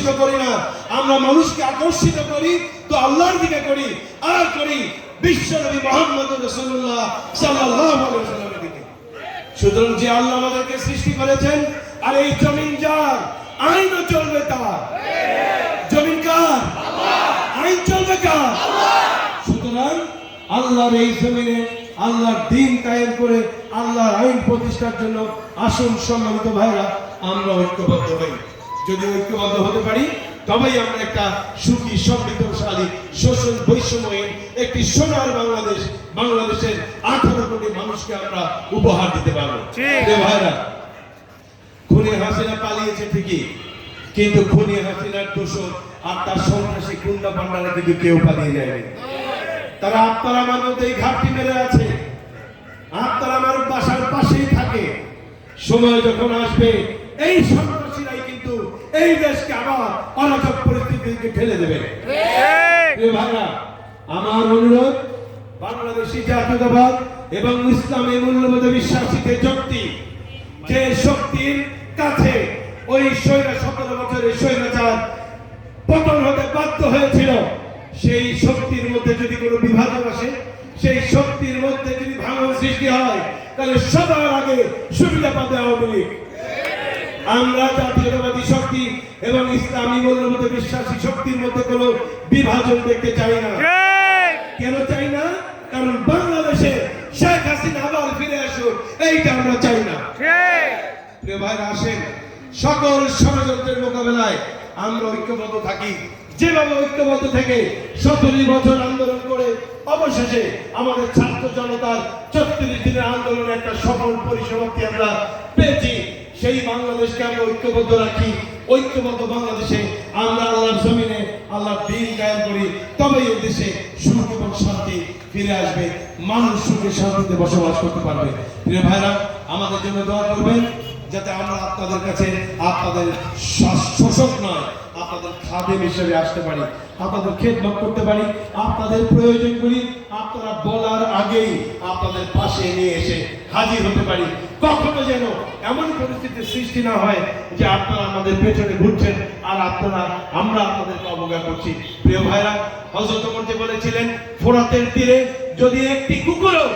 আকর্ষিত করি না, আমরা মানুষকে আকর্ষিত করি তো আল্লাহর দিকে করি, আর করি বিশ্বনবী মুহাম্মদ রাসূলুল্লাহ সাল্লাল্লাহু আলাইহি ওয়াসাল্লামের দিকে। সুতরাং যে আল্লাহ আমাদেরকে সৃষ্টি করেছেন, আর এই জমিন যার, আইনও চলবে তার। জমিন কার? আইন চলবে কার? সুতরাং আল্লাহর এই জমিনে আল্লাহর দ্বীন কায়েম করে আল্লাহর আইন প্রতিষ্ঠার জন্য আসুন সম্মানিত ভাইরা আমরা ঐক্যবদ্ধ হই। যদি ঐক্যবদ্ধ হতে পারি তবেই আমরা একটা সুখী সমৃদ্ধশালী শোষণ বৈষম্যহীন একটি সোনার বাংলাদেশ, বাংলাদেশের 18 কোটি মানুষকে আমরা উপহার দিতে পারবো। ভাইরা, খুনি হাসিনা পালিয়েছে ঠিকই, কিন্তু খুনি হাসিনার দোষর আর তার সন্ত্রাসী গুন্ডা পান্ডারা কিন্তু কেউ পালিয়ে যায়নি। তারা আপনার আমার মধ্যে ঘাটতি মেরে আছে, আপনার আমার বাসার পাশেই থাকে। সময় যখন আসবে এই সন্ত্রাসীরাই কিন্তু এই দেশকে আবার অরাজক পরিস্থিতিতে ঠেলে দেবে। ভাইরা, আমার অনুরোধ, বাংলাদেশি জাতীয়তাবাদ এবং ইসলামী মূল্যবোধে বিশ্বাসী যে শক্তি, যে শক্তির কাছে ওই 17 বছরের স্বৈরাচার পতন হতে বাধ্য হয়েছিল, সেই শক্তির মধ্যে যদি কোনো বিভাজন আসে, সেই শক্তির মধ্যে যদি ভাঙন সৃষ্টি হয়, তাহলে সবার আগে সুবিধা পাবে আওয়ামী লীগ। আমরা জাতীয়তাবাদী শক্তি এবং ইসলামী মূল্যবোধে বিশ্বাসী শক্তির মধ্যে কোনো বিভাজন দেখতে চাই না। কেন চাই না? কারণ বাংলাদেশে শেখ হাসিনা আবার ফিরে আসুক, এইটা আমরা চাই না। প্রিয় ভাইরা, আসেন সকল ষড়যন্ত্রের মোকাবেলায় আমরা ঐক্যবদ্ধ থাকি। যেভাবে ঐক্যবদ্ধ থেকে 17 বছর আন্দোলন করে অবশেষে আমাদের ছাত্র জনতার 34 দিনের আন্দোলনে একটা সফল পরিসমাপ্তি আমরা পেয়েছি, সেই বাংলাদেশকে আমরা ঐক্যবদ্ধ রাখি। ঐক্যবদ্ধ বাংলাদেশে আমরা আল্লাহর জমিনে আল্লাহর দ্বীন কায়েম করি, তবেই এই দেশে সুখ এবং শান্তি ফিরে আসবে, মানুষ সুখে শান্তিতে বসবাস করতে পারবে। প্রিয় ভাইরা, আমাদের জন্য দোয়া করবেন যাতে আমরা আপনাদের কাছে আপনাদের শোষক নয়, আপনাদের খাদেম হিসেবে আসতে পারি, আপনাদের খেদমত করতে পারি, আপনাদের প্রয়োজনগুলি আপনারা বলার আগেই আপনাদের পাশে নিয়ে এসে হাজির হতে পারি। কখনো যেন এমন পরিস্থিতির সৃষ্টি না হয় যে আপনারা আমাদের পেছনে ঘুরছেন আর আমরা আপনাদেরকে অবজ্ঞা করছি। প্রিয় ভাইরা, হযরত ওমর যে বলেছিলেন, ফোরাতের তীরে যদি একটি কুকুরও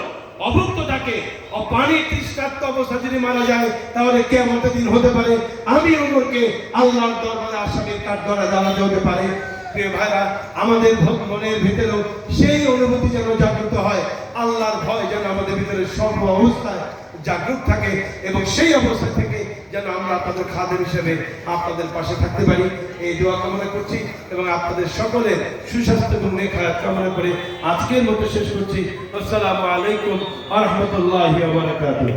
অভুক্ত থাকে ও পানির তৃষ্ণার্ত অবস্থা যদি মারা যায়, তাহলে কিয়ামতের দিন হতে পারে আমি ওমরকে আল্লাহর দরবারে আসামির কাঠগড়ায় দাঁড়াতে হতে পারে। প্রিয় ভাইরা, আমাদের মনের ভিতরেও সেই অনুভূতি যেন জাগ্রত হয়, আল্লাহর ভয় যেন আমাদের ভিতরে সর্ব অবস্থায় জাগ্রত থাকে, এবং সেই অবস্থা থেকে যেন আমরা আপনাদের খাদেম হিসেবে আপনাদের পাশে থাকতে পারি। এই দোয়া কামনা করছি এবং আপনাদের সকলের সুস্বাস্থ্য এবং নেখায়াত কামনা করে আজকের মতো শেষ করছি। আসসালামু আলাইকুম ওয়া রাহমাতুল্লাহি ওয়া বারাকাতুহু।